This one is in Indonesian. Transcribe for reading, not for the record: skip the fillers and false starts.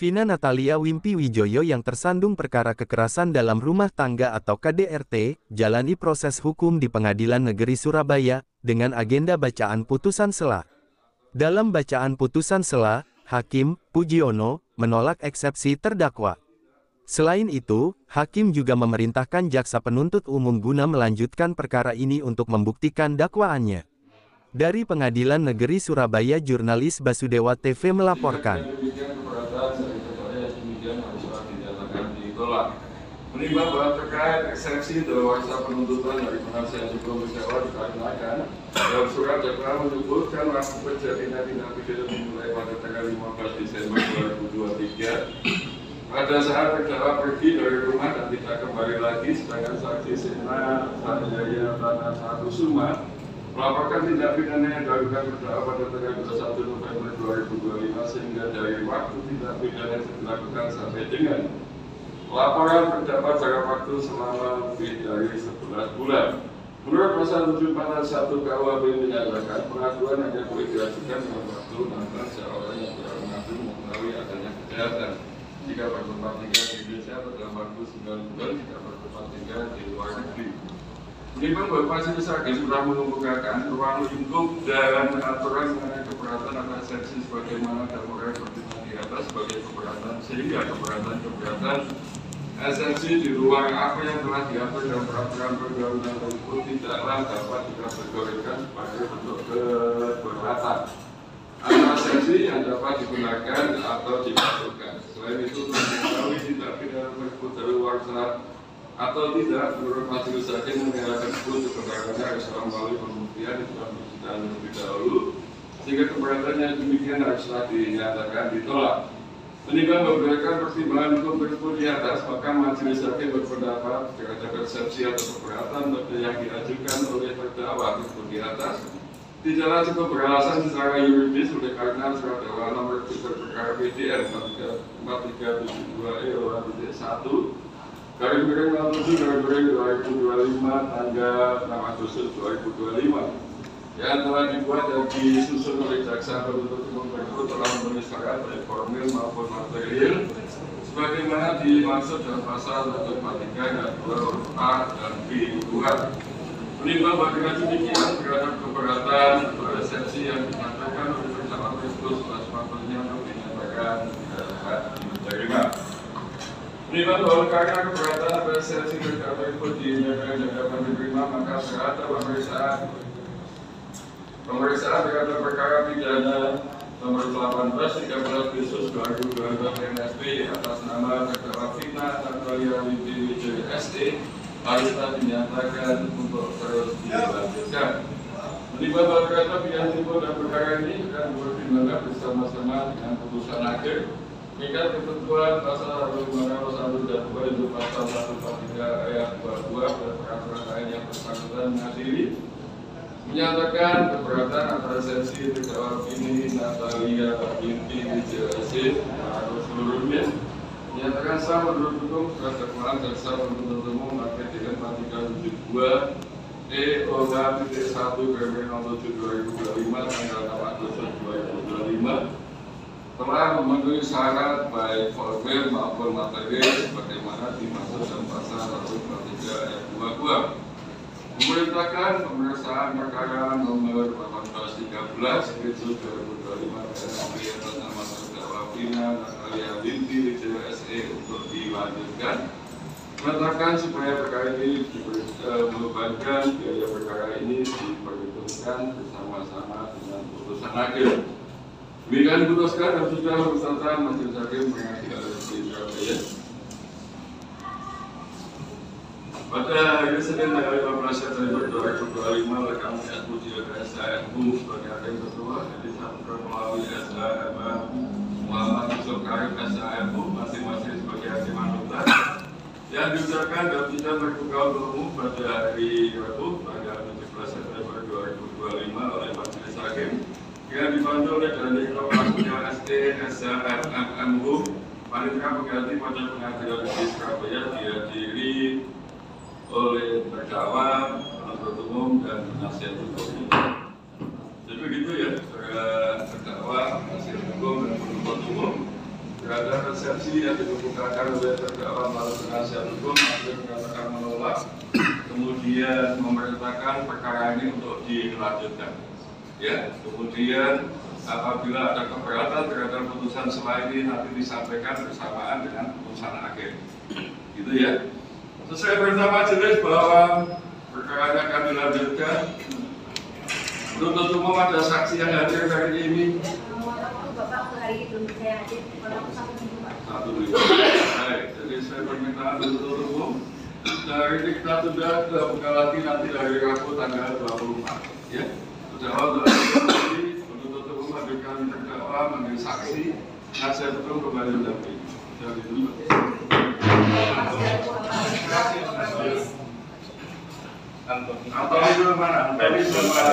Vina Natalia Wimpi Wijoyo yang tersandung perkara kekerasan dalam rumah tangga atau KDRT, jalani proses hukum di Pengadilan Negeri Surabaya, dengan agenda bacaan putusan sela. Dalam bacaan putusan sela, Hakim Pujiono menolak eksepsi terdakwa. Selain itu, Hakim juga memerintahkan jaksa penuntut umum guna melanjutkan perkara ini untuk membuktikan dakwaannya. Dari Pengadilan Negeri Surabaya, jurnalis Basudewa TV melaporkan. Menimbang bahwa terkait eksepsi dakwaan penuntutan dari penasihat hukum terdakwa dikarenakan dalam surat dakwaan menyebutkan waktu terjadinya tindak pidana dimulai pada tanggal 15 Desember 2023 pada saat terdakwa pergi dari rumah dan tidak kembali lagi, sedangkan saksi Sena Sanjaya Tanah Satu Suma melaporkan tindak pidana yang dilakukan terdakwa pada tanggal 21 November 2025 sehingga dari waktu tindak pidana yang dilakukan sampai dengan laporan terdapat jangka waktu selama lebih dari 11 bulan. Menurut pasal 741 KUHP menyatakan pengaduan hanya boleh diajukan dalam waktu 6 bulan seorang yang telah mengadu mengetahui adanya kejahatan. Jika bertempat tinggal di Indonesia atau dalam waktu 9 bulan jika bertempat tinggal di luar negeri. Menimbang bahwa Majelis Hakim sudah mengemukakan ruang lingkup dan aturan mengenai keberatan atas eksepsi sebagaimana dalam pertimbangan di atas sebagai keberatan sehingga keberatan eksepsi di ruang apa yang telah diatur dalam peraturan perundang-undangan tersebut tidaklah dapat dikategorikan sebagai bentuk keberatan atau eksepsi yang dapat digunakan atau dimasukkan. Selain itu, mengetahui tindak pidana tersebut dari luar syarat atau tidak, menurut Majelis Hakim menilai tersebut keberatan harus melalui pembuktian di dalam persidangan terlebih dahulu, sehingga keberatan yang demikian haruslah dinyatakan ditolak. Menimbang berdasarkan pertimbangan hukum tersebut di atas, maka Majelis Hakim berpendapat terhadap persepsi atau keberatan yang diajukan oleh terdakwa tersebut di atas tidaklah cukup beralasan secara yuridis oleh karena surat dakwaan nomor 3 perkara PDN 4372/1 garis miring 07/2025 tanggal 6 Agustus 2025 yang telah dibuat dan disusun oleh jaksa penuntut umum tersebut telah memenuhi syarat baik formil maupun material sebagaimana dimaksud dalam pasal 143 ayat 2 huruf A dan B kuhap. Menimbang bagaimana demikian terhadap keberatan atau eksepsi yang dinyatakan oleh terdakwa tersebut setelah sepatutnya untuk dinyatakan dapat diterima. Menimbang bahwa karena keberatan atau eksepsi terdakwa tersebut dinyatakan dapat diterima, maka terhadap pemeriksaan terhadap perkara pidana nomor 18 13 Agustus 2022 PNSP atas nama terdakwa Vina Natalia Wimpi Wijoyo SE haruslah dinyatakan untuk terus dilanjutkan. Menimbang bahwa terhadap pidana timbul dan perkara ini akan dipertimbangkan bersama-sama dengan putusan akhir mengikat ketentuan pasal 501 dan 2 itu pasal 143 ayat 22 dan peraturan lain yang bersangkutan mengadili menyatakan keberatan atas eksepsi terdakwa Vina Natalia Wimpi Wijoyo SE atau seluruhnya menyatakan sah menurut hukum surat dakwaan jaksa penuntut umum terkait dengan 372 E-1/07/2025 tanggal 6 Agustus 2025 telah memenuhi syarat baik formil maupun material sebagaimana dimaksud dalam pasal 143 ayat 2 KUHP. Memerintahkan pemeriksaan perkara nomor 1813/2025 atas nama terdakwa Vina Natalia Wimpi Wijoyo SE untuk dilanjutkan. Menyatakan supaya perkara ini membebankan biaya perkara ini diperhitungkan bersama-sama dengan putusan akhir. Demikian diputuskan dan sudah bersama Majelis Hakim Pengadilan Negeri Surabaya. Pada hari Senin tanggal 15 September 2025 oleh kami Pujiono SHMU sebagai hakim ketua yang disambungkan melalui SHM Muhammad Yusuf Karim SHMU masing-masing sebagai hakim anggota yang diucapkan dalam sidang terbuka untuk umum pada hari Rabu tanggal 17 September 2025 oleh Majelis Hakim yang dibantu oleh dari Pelakunya ST SHMMU Panitia Pengganti pada Pengadilan Negeri Surabaya dihadiri oleh terdakwa, penuntut umum dan penasihat hukum. Jadi begitu ya, terdakwa, penasihat hukum dan penuntut umum. Berada resepsi yang dikemukakan oleh terdakwa melalui penasihat hukum, hakim mengatakan menolak, kemudian memerintahkan perkara ini untuk dilanjutkan. Ya, kemudian apabila ada keberatan terhadap putusan sela ini nanti disampaikan bersamaan dengan putusan akhir. Gitu ya. Sesuai perintah majelis bahwa perkara akan dilanjutkan. Menuntut umum ada saksi yang hadir hari ini. Bapak hari ini belum saya hadir, kalau satu minggu Pak. Satu minggu. Baik, jadi saya permintaan menuntut umum. Hari ini kita sudah buka lagi nanti hari Rabu tanggal 24. Ya, terdakwa menuntut umum hadirkan terdakwa menjadi saksi. Nasihat hukum kembali mendampingi. Jadi dulu. Antoni dulu mana? Antoni dulu mana?